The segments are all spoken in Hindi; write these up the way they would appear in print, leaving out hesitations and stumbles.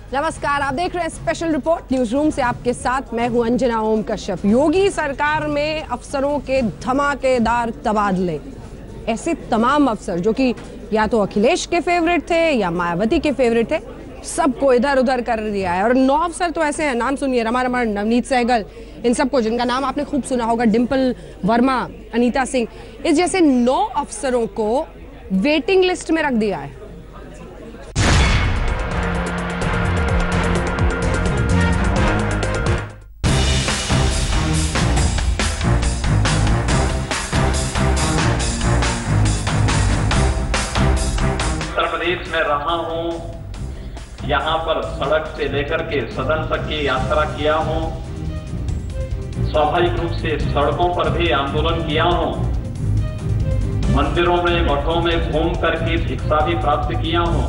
नमस्कार, आप देख रहे हैं स्पेशल रिपोर्ट न्यूज रूम से। आपके साथ मैं हूं अंजना ओम कश्यप। योगी सरकार में अफसरों के धमाकेदार तबादले। ऐसे तमाम अफसर जो कि या तो अखिलेश के फेवरेट थे या मायावती के फेवरेट थे, सबको इधर उधर कर दिया है। और 9 अफसर तो ऐसे हैं, नाम सुनिए, रमा रमण, नवनीत सहगल, इन सबको, जिनका नाम आपने खूब सुना होगा, डिंपल वर्मा, अनीता सिंह, इस जैसे 9 अफसरों को वेटिंग लिस्ट में रख दिया है। प्रदेश में रहा हूं, यहां पर सड़क से लेकर के सदन तक की यात्रा किया हूं, स्वाभाविक रूप से सड़कों पर भी आंदोलन किया हूं, मंदिरों में मठों में घूम करके भिक्षा भी प्राप्त किया हूं,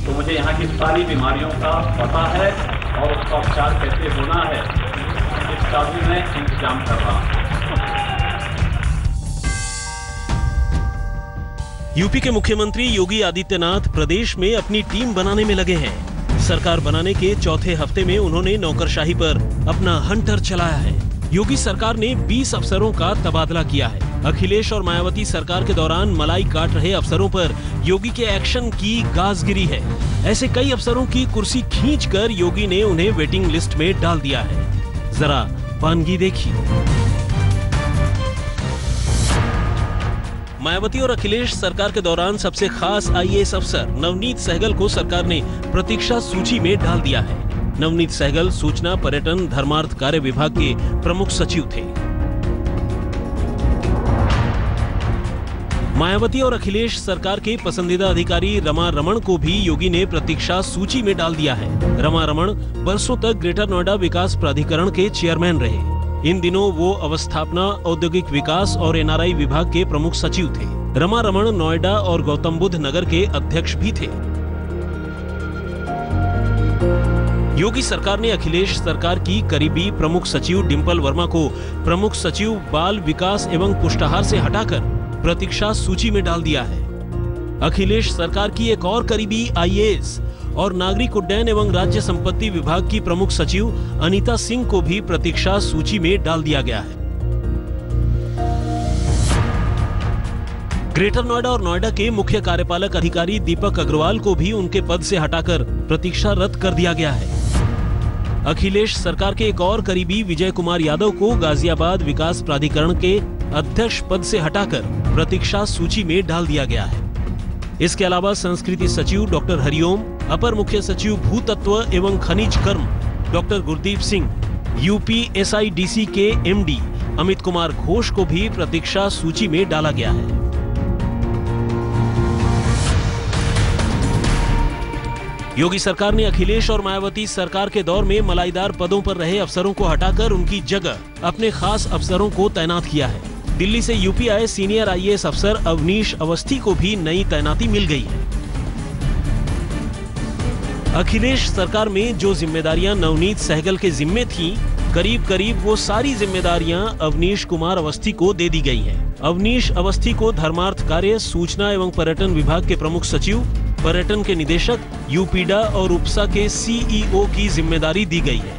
तो मुझे यहाँ की सारी बीमारियों का पता है और उसका उपचार कैसे होना है इसका भी मैं इंतजाम कर रहा हूं। यूपी के मुख्यमंत्री योगी आदित्यनाथ प्रदेश में अपनी टीम बनाने में लगे हैं। सरकार बनाने के चौथे हफ्ते में उन्होंने नौकरशाही पर अपना हंटर चलाया है। योगी सरकार ने 20 अफसरों का तबादला किया है। अखिलेश और मायावती सरकार के दौरान मलाई काट रहे अफसरों पर योगी के एक्शन की गाज गिरी है। ऐसे कई अफसरों की कुर्सी खींचकर योगी ने उन्हें वेटिंग लिस्ट में डाल दिया है। जरा वानगी देखिए। मायावती और अखिलेश सरकार के दौरान सबसे खास आईएएस अफसर नवनीत सहगल को सरकार ने प्रतीक्षा सूची में डाल दिया है। नवनीत सहगल सूचना, पर्यटन, धर्मार्थ कार्य विभाग के प्रमुख सचिव थे। मायावती और अखिलेश सरकार के पसंदीदा अधिकारी रमा रमण को भी योगी ने प्रतीक्षा सूची में डाल दिया है। रमा रमण बरसों तक ग्रेटर नोएडा विकास प्राधिकरण के चेयरमैन रहे। इन दिनों वो अवस्थापना, औद्योगिक विकास और एनआरआई विभाग के प्रमुख सचिव थे। रमा रमण नोएडा और गौतम बुद्ध नगर के अध्यक्ष भी थे। योगी सरकार ने अखिलेश सरकार की करीबी प्रमुख सचिव डिंपल वर्मा को प्रमुख सचिव बाल विकास एवं पुष्टाहार से हटाकर प्रतीक्षा सूची में डाल दिया है। अखिलेश सरकार की एक और करीबी आईएएस और नागरिक उड्डयन एवं राज्य संपत्ति विभाग की प्रमुख सचिव अनीता सिंह को भी प्रतीक्षा सूची में डाल दिया गया है। ग्रेटर नोएडा और नोएडा के मुख्य कार्यपालक अधिकारी दीपक अग्रवाल को भी उनके पद से हटाकर प्रतीक्षा रद्द कर दिया गया है। अखिलेश सरकार के एक और करीबी विजय कुमार यादव को गाजियाबाद विकास प्राधिकरण के अध्यक्ष पद से हटाकर प्रतीक्षा सूची में डाल दिया गया है। इसके अलावा संस्कृति सचिव डॉक्टर हरिओम, अपर मुख्य सचिव भूतत्व एवं खनिज कर्म डॉक्टर गुरदीप सिंह, यूपी एसआईडीसी के एमडी अमित कुमार घोष को भी प्रतीक्षा सूची में डाला गया है। योगी सरकार ने अखिलेश और मायावती सरकार के दौर में मलाईदार पदों पर रहे अफसरों को हटाकर उनकी जगह अपने खास अफसरों को तैनात किया है। दिल्ली से यूपी आए सीनियर आईएएस अफसर अवनीश अवस्थी को भी नई तैनाती मिल गई है। अखिलेश सरकार में जो जिम्मेदारियां नवनीत सहगल के जिम्मे थीं, करीब करीब वो सारी जिम्मेदारियां अवनीश कुमार अवस्थी को दे दी गई हैं। अवनीश अवस्थी को धर्मार्थ कार्य, सूचना एवं पर्यटन विभाग के प्रमुख सचिव, पर्यटन के निदेशक, यूपीडा और उपसा के सीईओ की जिम्मेदारी दी गई है।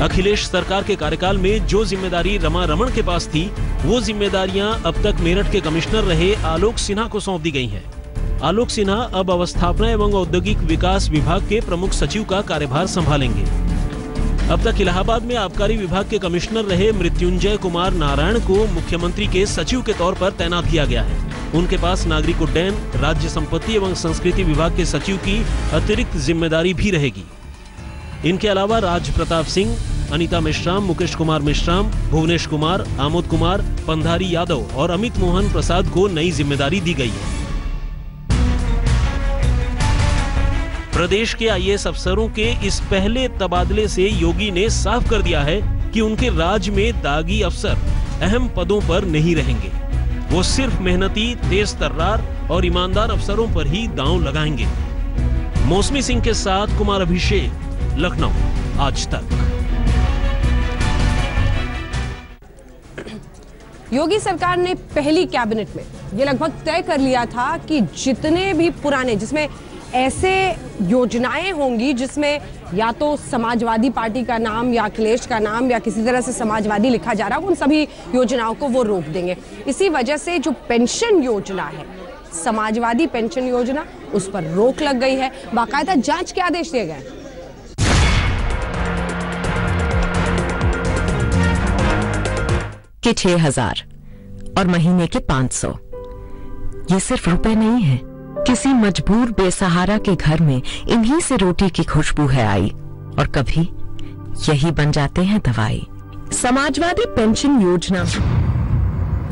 अखिलेश सरकार के कार्यकाल में जो जिम्मेदारी रमा रमण के पास थी, वो जिम्मेदारियां अब तक मेरठ के कमिश्नर रहे आलोक सिन्हा को सौंप दी गई हैं। आलोक सिन्हा अब अवस्थापना एवं औद्योगिक विकास विभाग के प्रमुख सचिव का कार्यभार संभालेंगे। अब तक इलाहाबाद में आबकारी विभाग के कमिश्नर रहे मृत्युंजय कुमार नारायण को मुख्यमंत्री के सचिव के तौर पर तैनात किया गया है। उनके पास नागरिक उड्डयन, राज्य संपत्ति एवं संस्कृति विभाग के सचिव की अतिरिक्त जिम्मेदारी भी रहेगी। इनके अलावा राज प्रताप सिंह, अनीता मेश्राम, मुकेश कुमार मेश्राम, भुवनेश कुमार, आमोद कुमार, पंधारी यादव और अमित मोहन प्रसाद को नई जिम्मेदारी दी गई है। प्रदेश के आईएएस अफसरों के इस पहले तबादले से योगी ने साफ कर दिया है कि उनके राज में दागी अफसर अहम पदों पर नहीं रहेंगे। वो सिर्फ मेहनती, तेज तर्रार और ईमानदार अफसरों पर ही दांव लगाएंगे। मौसमी सिंह के साथ कुमार अभिषेक, लखनऊ, आज तक। योगी सरकार ने पहली कैबिनेट में ये लगभग तय कर लिया था कि जितने भी पुराने, जिसमें ऐसे योजनाएं होंगी जिसमें या तो समाजवादी पार्टी का नाम या अखिलेश का नाम या किसी तरह से समाजवादी लिखा जा रहा है, उन सभी योजनाओं को वो रोक देंगे। इसी वजह से जो पेंशन योजना है, समाजवादी पेंशन योजना, उस पर रोक लग गई है। बाकायदा जांच के आदेश दिए गए। के 6,000 और महीने के 500, ये सिर्फ रुपए नहीं है। किसी मजबूर बेसहारा के घर में इन्हीं से रोटी की खुशबू है आई, और कभी यही बन जाते हैं दवाई। समाजवादी पेंशन योजना।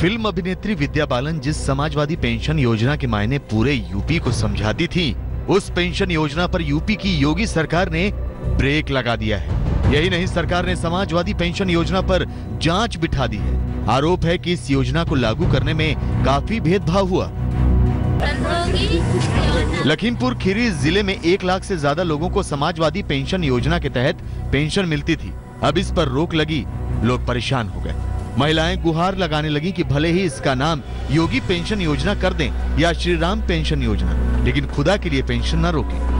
फिल्म अभिनेत्री विद्या बालन जिस समाजवादी पेंशन योजना के मायने पूरे यूपी को समझाती थी, उस पेंशन योजना पर यूपी की योगी सरकार ने ब्रेक लगा दिया है। यही नहीं, सरकार ने समाजवादी पेंशन योजना पर जांच बिठा दी है। आरोप है कि इस योजना को लागू करने में काफी भेदभाव हुआ। लखीमपुर खीरी जिले में 1 लाख से ज्यादा लोगों को समाजवादी पेंशन योजना के तहत पेंशन मिलती थी। अब इस पर रोक लगी, लोग परेशान हो गए। महिलाएं गुहार लगाने लगी कि भले ही इसका नाम योगी पेंशन योजना कर दें या श्री राम पेंशन योजना, लेकिन खुदा के लिए पेंशन न रोकें।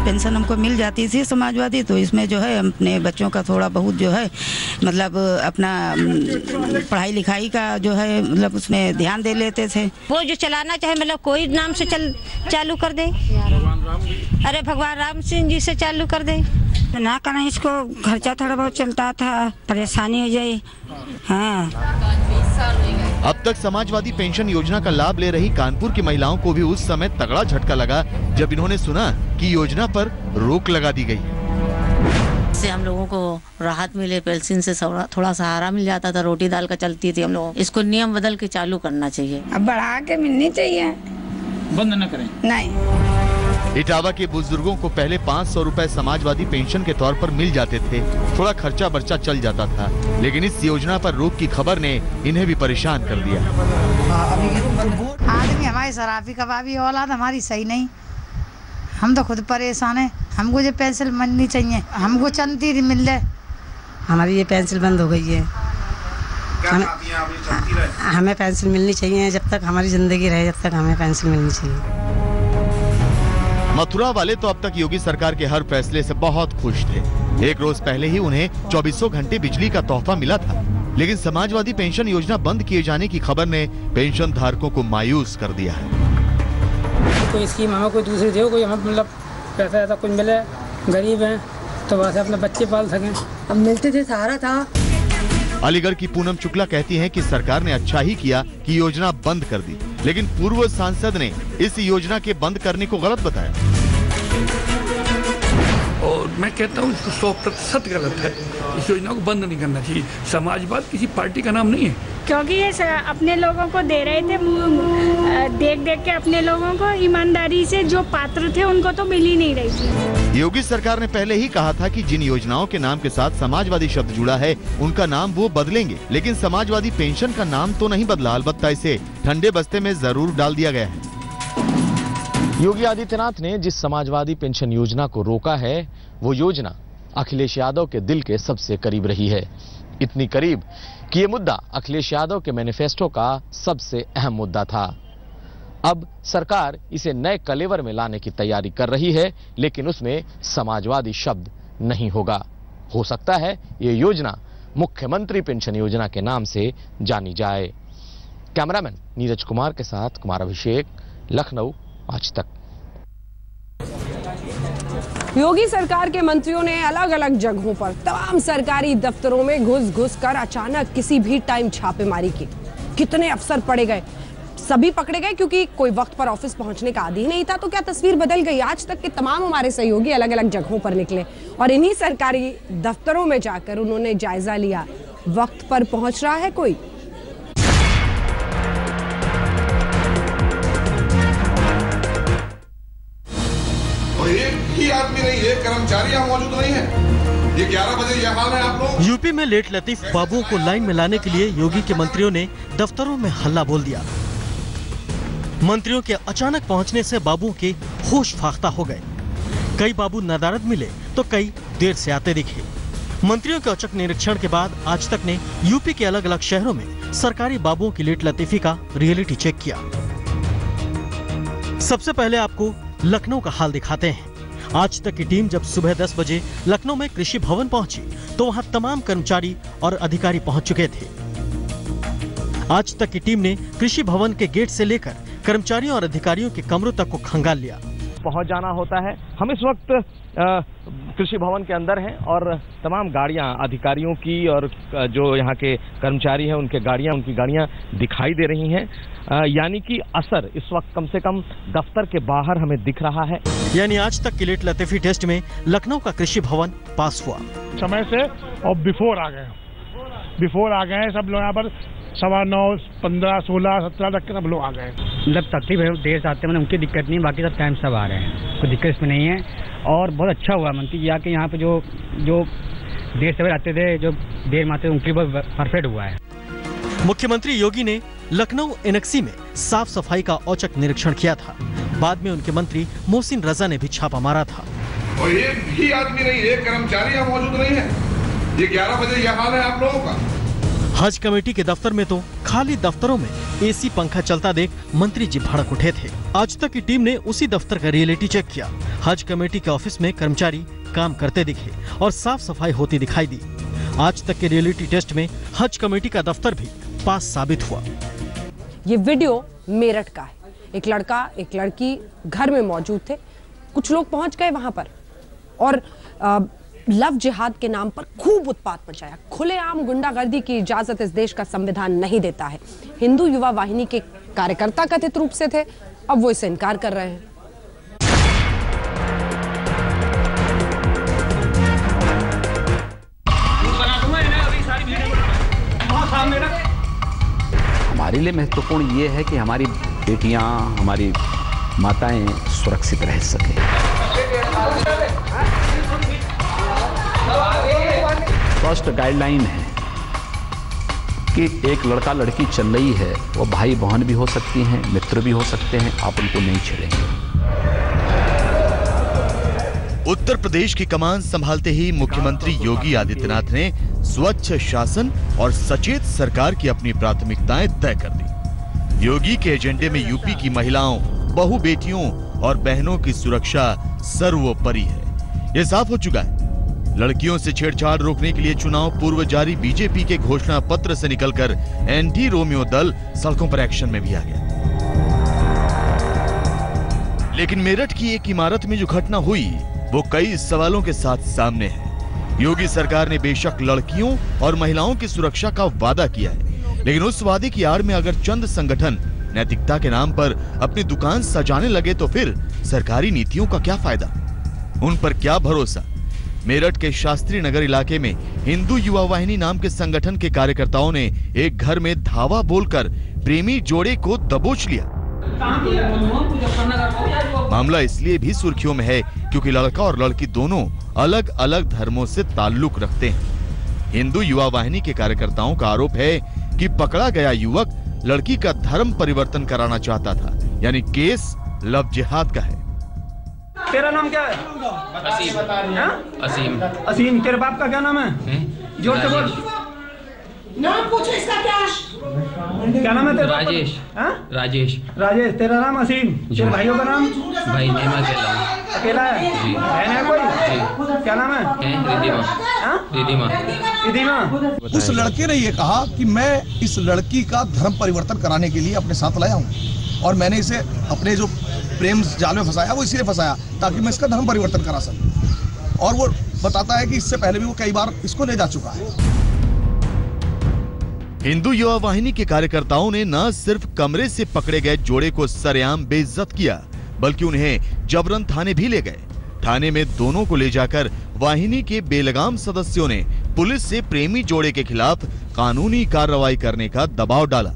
पेंशन हमको मिल जाती थी समाजवादी, तो इसमें जो है अपने बच्चों का थोड़ा बहुत जो है मतलब अपना पढ़ाई लिखाई का जो है मतलब उसमें ध्यान दे लेते थे। वो जो चलाना चाहे मतलब कोई नाम से चालू कर दे, अरे भगवान राम सिंह जी से चालू कर दे ना, करना इसको खर्चा थोड़ा बहुत चलता था, परेशानी हो जाए। हाँ, अब तक समाजवादी पेंशन योजना का लाभ ले रही कानपुर की महिलाओं को भी उस समय तगड़ा झटका लगा जब इन्होंने सुना कि योजना पर रोक लगा दी गई। इससे हम लोगों को राहत मिले, पेंशन से थोड़ा सहारा मिल जाता था, रोटी दाल का चलती थी हम लोग। इसको नियम बदल के चालू करना चाहिए, अब बढ़ा के मिलनी चाहिए, बंद न करें। नहीं। इटावा के बुजुर्गों को पहले 500 रुपए समाजवादी पेंशन के तौर पर मिल जाते थे, थोड़ा खर्चा बर्चा चल जाता था, लेकिन इस योजना पर रोक की खबर ने इन्हें भी परेशान कर दिया। आदमी हमारी शराबी कबाबी औलाद हमारी सही नहीं, हम तो खुद परेशान हैं। हमको जो पेंशन मिलनी चाहिए, हमको चलती थी मिल जाए, हमारी ये पेंशन बंद हो गई है। हमें पेंशन मिलनी चाहिए, जब तक हमारी जिंदगी रहे जब तक हमें पेंशन मिलनी चाहिए। मथुरा वाले तो अब तक योगी सरकार के हर फैसले से बहुत खुश थे। 1 रोज पहले ही उन्हें 2400 घंटे बिजली का तोहफा मिला था, लेकिन समाजवादी पेंशन योजना बंद किए जाने की खबर ने पेंशन धारकों को मायूस कर दिया है। कोई स्कीम हमें कोई दूसरी दे, कोई हमें मतलब पैसा ऐसा कुछ मिले, गरीब हैं तो वैसे अपने बच्चे पाल सकें। अब मिलते थे, सहारा था। अलीगढ़ की पूनम शुक्ला कहती हैं कि सरकार ने अच्छा ही किया कि योजना बंद कर दी, लेकिन पूर्व सांसद ने इस योजना के बंद करने को गलत बताया। और मैं कहता हूँ इसको 100% गलत है। इस योजना को बंद नहीं करना चाहिए। समाजवाद किसी पार्टी का नाम नहीं है, क्योंकि ये अपने लोगों को दे रहे थे, देख देख के अपने लोगों को ईमानदारी से जो पात्र थे उनको तो मिल ही नहीं रही थी। योगी सरकार ने पहले ही कहा था कि जिन योजनाओं के नाम के साथ समाजवादी शब्द जुड़ा है उनका नाम वो बदलेंगे, लेकिन समाजवादी पेंशन का नाम तो नहीं बदला, अलबत्ता इसे ठंडे बस्ते में जरूर डाल दिया गया है। योगी आदित्यनाथ ने जिस समाजवादी पेंशन योजना को रोका है, वो योजना अखिलेश यादव के दिल के सबसे करीब रही है। इतनी करीब कि ये मुद्दा अखिलेश यादव के मैनिफेस्टो का सबसे अहम मुद्दा था। अब सरकार इसे नए कलेवर में लाने की तैयारी कर रही है, लेकिन उसमें समाजवादी शब्द नहीं होगा। हो सकता है ये योजना मुख्यमंत्री पेंशन योजना के नाम से जानी जाए। कैमरामैन नीरज कुमार के साथ कुमार अभिषेक, लखनऊ, आज तक। योगी सरकार के मंत्रियों ने अलग अलग जगहों पर तमाम सरकारी दफ्तरों में घुस कर अचानक किसी भी टाइम छापेमारी की। कितने अफसर पड़े गए, सभी पकड़े गए क्योंकि कोई वक्त पर ऑफिस पहुंचने का आदी नहीं था। तो क्या तस्वीर बदल गई? आज तक के तमाम हमारे सहयोगी अलग अलग जगहों पर निकले और इन्हीं सरकारी दफ्तरों में जाकर उन्होंने जायजा लिया, वक्त पर पहुंच रहा है कोई? आदमी नहीं है, कर्मचारी यहाँ मौजूद नहीं है। ये 11 बजे यह हाल है आप लोग। यूपी में लेट लतीफ बाबुओं को लाइन में लाने के लिए योगी के मंत्रियों ने दफ्तरों में हल्ला बोल दिया। मंत्रियों के अचानक पहुंचने से बाबुओं के होश फाख्ता हो गए। कई बाबू नदारद मिले तो कई देर से आते दिखे। मंत्रियों के औचक निरीक्षण के बाद आज तक ने यूपी के अलग अलग शहरों में सरकारी बाबुओं की लेट लतीफी का रियलिटी चेक किया। सबसे पहले आपको लखनऊ का हाल दिखाते हैं। आज तक की टीम जब सुबह 10 बजे लखनऊ में कृषि भवन पहुंची तो वहां तमाम कर्मचारी और अधिकारी पहुंच चुके थे। आज तक की टीम ने कृषि भवन के गेट से लेकर कर्मचारियों और अधिकारियों के कमरों तक को खंगाल लिया। पहुंच जाना होता है। हम इस वक्त कृषि भवन के अंदर हैं और तमाम गाड़ियां अधिकारियों की और जो यहाँ के कर्मचारी हैं उनकी गाड़ियां दिखाई दे रही हैं। यानी कि असर इस वक्त कम से कम दफ्तर के बाहर हमें दिख रहा है। यानी आज तक के लेट लतीफी टेस्ट में लखनऊ का कृषि भवन पास हुआ। समय से और बिफोर आ गए हैं सब लोग। यहाँ पर 9:15, 15, 16, 17 तक के सब लोग आ गए। मतलब तकलीफ है, देर से आते हैं, उनकी दिक्कत नहीं, बाकी सब टाइम सब आ रहे हैं, कोई दिक्कत इसमें नहीं है। और बहुत अच्छा हुआ मंत्री जी आके यहाँ पे जो देर से आते थे, जो देर में आते थे, उनके लिए बहुत परफेक्ट हुआ है। मुख्यमंत्री योगी ने लखनऊ एनेक्सी में साफ सफाई का औचक निरीक्षण किया था। बाद में उनके मंत्री मोहसिन रजा ने भी छापा मारा था। और एक भी आदमी नहीं, एक कर्मचारी यहाँ मौजूद नहीं है। ये 11 बजे यह हाल है आप लोगों का। हज कमेटी के दफ्तर में तो खाली दफ्तरों में एसी पंखा चलता देख मंत्री जी भड़क उठे थे। आज तक की टीम ने उसी दफ्तर का रियलिटी चेक किया। हज कमेटी के ऑफिस में कर्मचारी काम करते दिखे और साफ सफाई होती दिखाई दी। आज तक के रियलिटी टेस्ट में हज कमेटी का दफ्तर भी पास साबित हुआ। ये वीडियो मेरठ का है। एक लड़का एक लड़की घर में मौजूद थे। कुछ लोग पहुंच गए वहां पर और लव जिहाद के नाम पर खूब उत्पात मचाया। खुलेआम गुंडागर्दी की इजाजत इस देश का संविधान नहीं देता है। हिंदू युवा वाहिनी के कार्यकर्ता कथित रूप से थे, अब वो इससे इनकार कर रहे हैं। हमारे लिए महत्वपूर्ण ये है कि हमारी बेटियां, हमारी माताएं सुरक्षित रह सकें। फर्स्ट गाइडलाइन है कि एक लड़का लड़की चल रही है, वो भाई बहन भी हो सकती हैं, मित्र भी हो सकते हैं, आप उनको नहीं छेड़ेंगे। उत्तर प्रदेश की कमान संभालते ही मुख्यमंत्री योगी आदित्यनाथ ने स्वच्छ शासन और सचेत सरकार की अपनी प्राथमिकताएं तय कर दी। योगी के एजेंडे में यूपी की महिलाओं, बहु बेटियों और बहनों की सुरक्षा सर्वोपरि है। ये साफ हो चुका है। लड़कियों से छेड़छाड़ रोकने के लिए चुनाव पूर्व जारी बीजेपी के घोषणा पत्र से निकलकर एंटी रोमियो दल सड़कों पर एक्शन में भी आ गया। लेकिन मेरठ की एक इमारत में जो घटना हुई वो कई सवालों के साथ सामने है। योगी सरकार ने बेशक लड़कियों और महिलाओं की सुरक्षा का वादा किया है, लेकिन उस वादे की आड़ में अगर चंद संगठन नैतिकता के नाम पर अपनी दुकान सजाने लगे तो फिर सरकारी नीतियों का क्या फायदा, उन पर क्या भरोसा। मेरठ के शास्त्री नगर इलाके में हिंदू युवा वाहिनी नाम के संगठन के कार्यकर्ताओं ने एक घर में धावा बोलकर प्रेमी जोड़े को दबोच लिया। मामला इसलिए भी सुर्खियों में है क्योंकि लड़का और लड़की दोनों अलग अलग धर्मों से ताल्लुक रखते हैं। हिंदू युवा वाहिनी के कार्यकर्ताओं का आरोप है कि पकड़ा गया युवक लड़की का धर्म परिवर्तन कराना चाहता था, यानी केस लव जिहाद का है। तेरा नाम क्या है? असीम। असीम। तेरे बाप का क्या नाम है? जोर से बोल। नाम पूछो इसका क्या नाम है तेरा? राजेश। राजेश। राजेश। तेरा नाम असीम। तेरे भाइयों का नाम? भाई नेमा अकेला है? जी। बहन है कोई? जी। क्या नाम है? रिधिमा। रिधिमा। उस लड़के ने ये कहा कि मैं इस लड़की का धर्म परिवर्तन कराने के लिए अपने साथ लाया हूँ और मैंने इसे अपने जो प्रेम जाल में फंसाया वो इसलिए फंसाया ताकि मैं इसका धर्म परिवर्तन करा सकूं। और वो बताता है कि इससे पहले भी वो कई बार इसको ले जा चुका है। हिंदू युवा वाहिनी के कार्यकर्ताओं ने न सिर्फ कमरे से पकड़े गए जोड़े को सरेआम बेइज्जत किया, बल्कि उन्हें जबरन थाने भी ले गए। थाने में दोनों को ले जाकर वाहिनी के बेलगाम सदस्यों ने पुलिस से प्रेमी जोड़े के खिलाफ कानूनी कार्रवाई करने का दबाव डाला।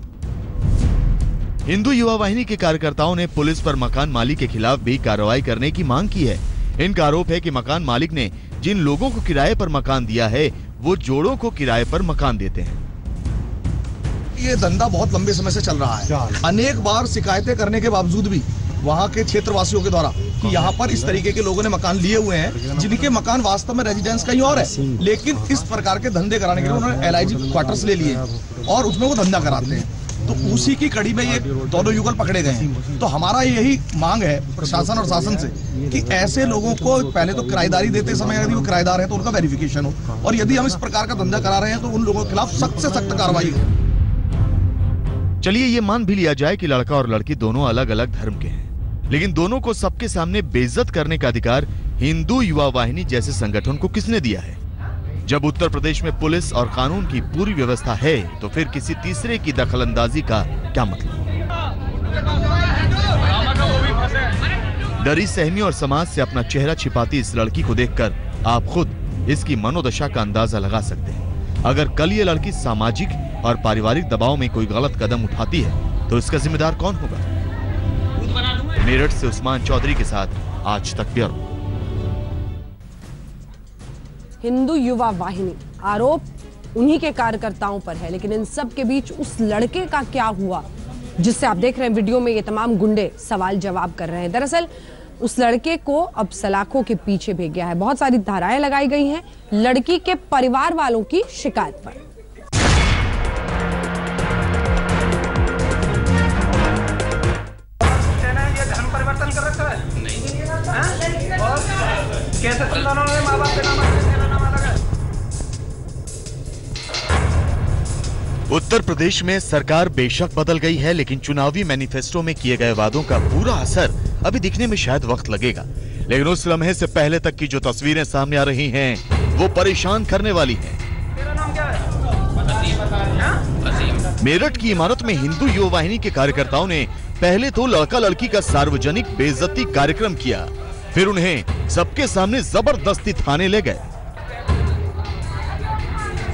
हिंदू युवा वाहिनी के कार्यकर्ताओं ने पुलिस पर मकान मालिक के खिलाफ भी कार्रवाई करने की मांग की है। इनका आरोप है कि मकान मालिक ने जिन लोगों को किराए पर मकान दिया है वो जोड़ों को किराए पर मकान देते हैं। ये धंधा बहुत लंबे समय से चल रहा है। अनेक बार शिकायतें करने के बावजूद भी वहाँ के क्षेत्रवासियों के द्वारा कि यहाँ पर इस तरीके के लोगों ने मकान लिए हुए हैं जिनके मकान वास्तव में रेजिडेंस कहीं और है, लेकिन इस प्रकार के धंधे कराने के लिए उन्होंने LIG क्वार्टर्स ले लिए और उसमें वो धंधा कराते हैं। तो उसी की कड़ी में ये दोनों युगल पकड़े गए हैं। तो हमारा यही मांग है प्रशासन और शासन से कि ऐसे लोगों को पहले तो किराएदारी देते समय यदि वो किराएदार है तो उनका वेरिफिकेशन हो, और यदि हम इस प्रकार का धंधा करा रहे हैं तो उन लोगों के खिलाफ सख्त से सख्त कार्रवाई हो। चलिए ये मान भी लिया जाए कि लड़का और लड़की दोनों अलग अलग धर्म के हैं, लेकिन दोनों को सबके सामने बेइज्जत करने का अधिकार हिंदू युवा वाहिनी जैसे संगठन को किसने दिया है? जब उत्तर प्रदेश में पुलिस और कानून की पूरी व्यवस्था है तो फिर किसी तीसरे की दखलंदाजी का क्या मतलब? डरी सहमी और समाज से अपना चेहरा छिपाती इस लड़की को देखकर आप खुद इसकी मनोदशा का अंदाजा लगा सकते हैं। अगर कल ये लड़की सामाजिक और पारिवारिक दबाव में कोई गलत कदम उठाती है तो इसका जिम्मेदार कौन होगा? मेरठ से उस्मान चौधरी के साथ आज तक ब्यूरो। हिंदू युवा वाहिनी, आरोप उन्हीं के कार्यकर्ताओं पर है, लेकिन इन सब के बीच उस लड़के का क्या हुआ जिससे आप देख रहे हैं वीडियो में ये तमाम गुंडे सवाल जवाब कर रहे हैं। दरअसल उस लड़के को अब सलाखों के पीछे भेज गया है। बहुत सारी धाराएं लगाई गई हैं लड़की के परिवार वालों की शिकायत पर। कैसे तुम दोनों ने माँ बाप के नाम उत्तर प्रदेश में सरकार बेशक बदल गई है, लेकिन चुनावी मैनिफेस्टो में किए गए वादों का पूरा असर अभी दिखने में शायद वक्त लगेगा। लेकिन उस लम्हे से पहले तक की जो तस्वीरें सामने आ रही हैं, वो परेशान करने वाली हैं। मेरठ की इमारत में हिंदू युवा वाहिनी के कार्यकर्ताओं ने पहले तो लड़का लड़की का सार्वजनिक बेइज्जती कार्यक्रम किया, फिर उन्हें सबके सामने जबरदस्ती थाने ले गए।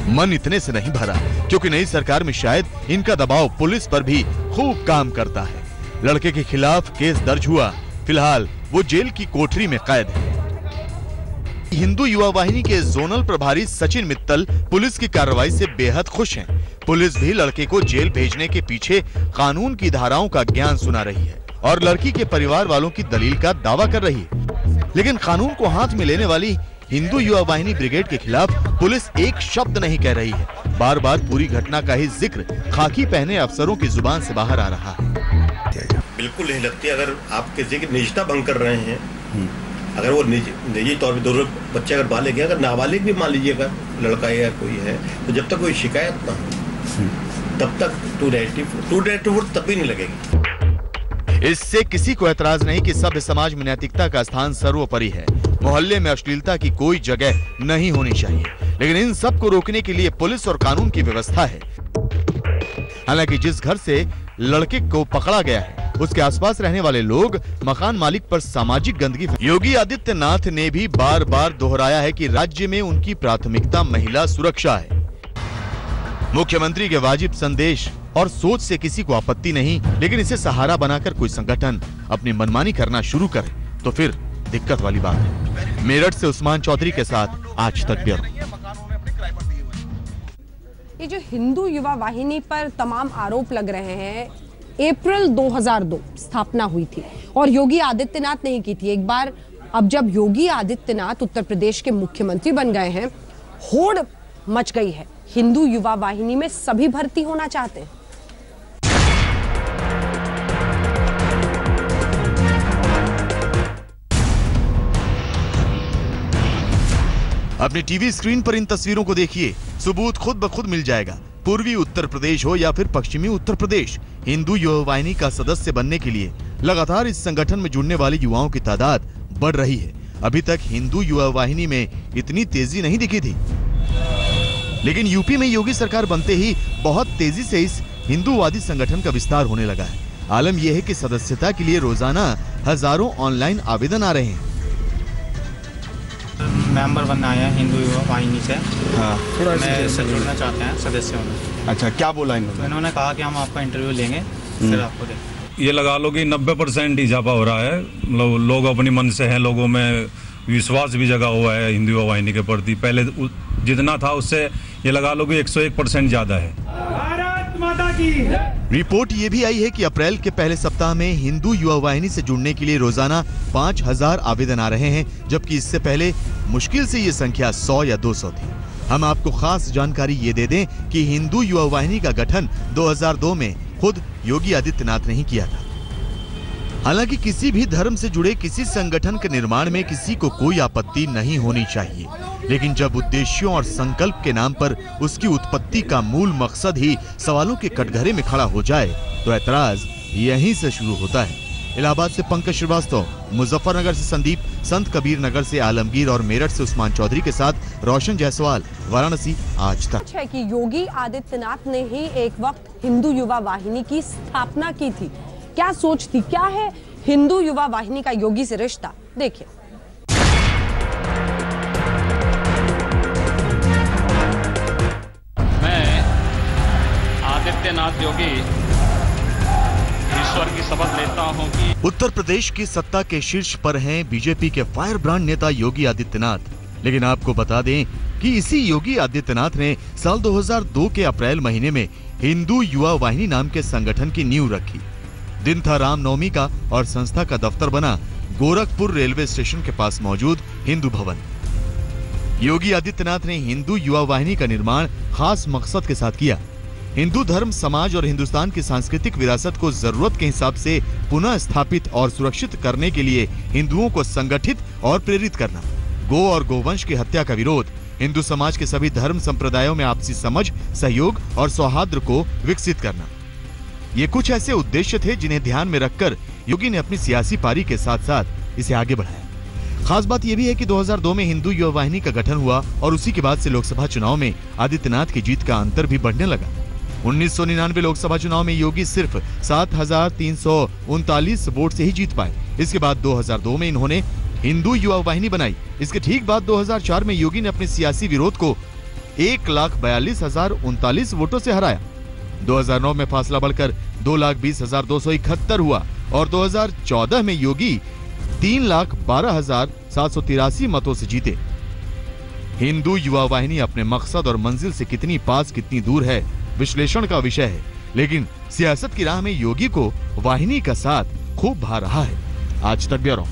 मन इतने से नहीं भरा क्योंकि नई सरकार में शायद इनका दबाव पुलिस पर भी खूब काम करता है। लड़के के खिलाफ केस दर्ज हुआ, फिलहाल वो जेल की कोठरी में कैद है। हिंदू युवा वाहिनी के जोनल प्रभारी सचिन मित्तल पुलिस की कार्रवाई से बेहद खुश हैं। पुलिस भी लड़के को जेल भेजने के पीछे कानून की धाराओं का ज्ञान सुना रही है और लड़की के परिवार वालों की दलील का दावा कर रही है। लेकिन कानून को हाथ में लेने वाली हिंदू युवा वाहिनी ब्रिगेड के खिलाफ पुलिस एक शब्द नहीं कह रही है। बार बार पूरी घटना का ही जिक्र खाकी पहने अफसरों की जुबान से बाहर आ रहा है। बिल्कुल नहीं लगती। अगर आप किसी की निजता भंग कर रहे हैं, अगर वो निजी तौर पर दोनों बच्चे अगर बालिग हैं, अगर नाबालिग भी मान लीजिएगा लड़का या कोई है, तो जब तक कोई शिकायत ना हो तब तक टू डायरेक्टिव तब भी नहीं लगेगी। इससे किसी को एतराज नहीं कि सभ्य समाज में नैतिकता का स्थान सर्वोपरि है। मोहल्ले में अश्लीलता की कोई जगह नहीं होनी चाहिए, लेकिन इन सब को रोकने के लिए पुलिस और कानून की व्यवस्था है। हालांकि जिस घर से लड़के को पकड़ा गया है उसके आसपास रहने वाले लोग मकान मालिक पर सामाजिक गंदगी। योगी आदित्यनाथ ने भी बार बार दोहराया है कि राज्य में उनकी प्राथमिकता महिला सुरक्षा है। मुख्यमंत्री के वाजिब संदेश और सोच से किसी को आपत्ति नहीं, लेकिन इसे सहारा बनाकर कोई संगठन अपनी मनमानी करना शुरू करे तो फिर दिक्कत वाली बात है। मेरठ से उस्मान चौधरी के साथ आज तक ब्यूरो। ये जो हिंदू युवा वाहिनी पर तमाम आरोप लग रहे हैं, अप्रैल 2002 स्थापना हुई थी और योगी आदित्यनाथ ने ही की थी। एक बार अब जब योगी आदित्यनाथ उत्तर प्रदेश के मुख्यमंत्री बन गए हैं, होड़ मच गई है। हिंदू युवा वाहिनी में सभी भर्ती होना चाहते हैं। अपने टीवी स्क्रीन पर इन तस्वीरों को देखिए, सबूत खुद ब खुद मिल जाएगा। पूर्वी उत्तर प्रदेश हो या फिर पश्चिमी उत्तर प्रदेश, हिंदू युवा वाहिनी का सदस्य बनने के लिए लगातार इस संगठन में जुड़ने वाले युवाओं की तादाद बढ़ रही है। अभी तक हिंदू युवा वाहिनी में इतनी तेजी नहीं दिखी थी, लेकिन यूपी में योगी सरकार बनते ही बहुत तेजी से इस हिंदूवादी संगठन का विस्तार होने लगा है। आलम यह है कि सदस्यता के लिए रोजाना हजारों ऑनलाइन आवेदन आ रहे हैं। मेंबर बनना आया हिंदू युवा वाहिनी से। हाँ, मैं जुड़ना चाहते हैं सदस्य होना। अच्छा, क्या बोला इन्होंने? तो इन्होंने कहा कि हम आपका इंटरव्यू लेंगे, फिर आपको देंगे। ये लगा लो कि 90% इजाफा हो रहा है। लोग अपनी मन से हैं, लोगों में विश्वास भी जगा हुआ है हिंदू युवा वाहिनी के प्रति। पहले जितना था उससे ये लगा लो कि 101% ज्यादा है। भारत माता की। रिपोर्ट ये भी आई है कि अप्रैल के पहले सप्ताह में हिंदू युवा वाहिनी से जुड़ने के लिए रोजाना 5000 आवेदन आ रहे हैं, जबकि इससे पहले मुश्किल से ये संख्या 100 या 200 थी। हम आपको खास जानकारी ये दे दें कि हिंदू युवा वाहिनी का गठन 2002 में खुद योगी आदित्यनाथ ने ही किया था। हालांकि किसी भी धर्म से जुड़े किसी संगठन के निर्माण में किसी को कोई आपत्ति नहीं होनी चाहिए, लेकिन जब उद्देश्यों और संकल्प के नाम पर उसकी उत्पत्ति का मूल मकसद ही सवालों के कटघरे में खड़ा हो जाए तो ऐतराज यहीं से शुरू होता है। इलाहाबाद से पंकज श्रीवास्तव, मुजफ्फरनगर से संदीप, संत कबीर नगर से आलमगीर और मेरठ से उस्मान चौधरी के साथ रोशन जायसवाल, वाराणसी, आज तक। है कि योगी आदित्यनाथ ने ही एक वक्त हिंदू युवा वाहिनी की स्थापना की थी। क्या सोच थी, क्या है हिंदू युवा वाहिनी का योगी से रिश्ता, देखिए। मैं आदित्यनाथ योगी ईश्वर की शपथ लेता हूं कि उत्तर प्रदेश की सत्ता के शीर्ष पर हैं बीजेपी के फायर ब्रांड नेता योगी आदित्यनाथ। लेकिन आपको बता दें कि इसी योगी आदित्यनाथ ने साल 2002 के अप्रैल महीने में हिंदू युवा वाहिनी नाम के संगठन की नींव रखी। दिन था रामनवमी का और संस्था का दफ्तर बना गोरखपुर रेलवे स्टेशन के पास मौजूद हिंदू भवन। योगी आदित्यनाथ ने हिंदू युवा वाहिनी का निर्माण खास मकसद के साथ किया। हिंदू धर्म, समाज और हिंदुस्तान की सांस्कृतिक विरासत को जरूरत के हिसाब से पुनः स्थापित और सुरक्षित करने के लिए हिंदुओं को संगठित और प्रेरित करना, गो और गोवंश की हत्या का विरोध, हिंदू समाज के सभी धर्म संप्रदायों में आपसी समझ, सहयोग और सौहार्द को विकसित करना। ये कुछ ऐसे उद्देश्य थे जिन्हें ध्यान में रखकर योगी ने अपनी सियासी पारी के साथ साथ इसे आगे बढ़ाया। खास बात यह भी है कि 2002 में हिंदू युवा वाहिनी का गठन हुआ और उसी के बाद से लोकसभा चुनाव में आदित्यनाथ की जीत का अंतर भी बढ़ने लगा। 1999 लोकसभा चुनाव में योगी सिर्फ 7,339 वोट से ही जीत पाए। इसके बाद 2002 में इन्होंने हिंदू युवा वाहिनी बनाई। इसके ठीक बाद 2004 में योगी ने अपने सियासी विरोध को 1,42,039 वोटों से हराया। 2009 में फासला बढ़कर 2,20,271 हुआ और 2014 में योगी 3,12,783 मतों से जीते। हिंदू युवा वाहिनी अपने मकसद और मंजिल से कितनी पास कितनी दूर है विश्लेषण का विषय है, लेकिन सियासत की राह में योगी को वाहिनी का साथ खूब भा रहा है। आज तक ब्यूरो।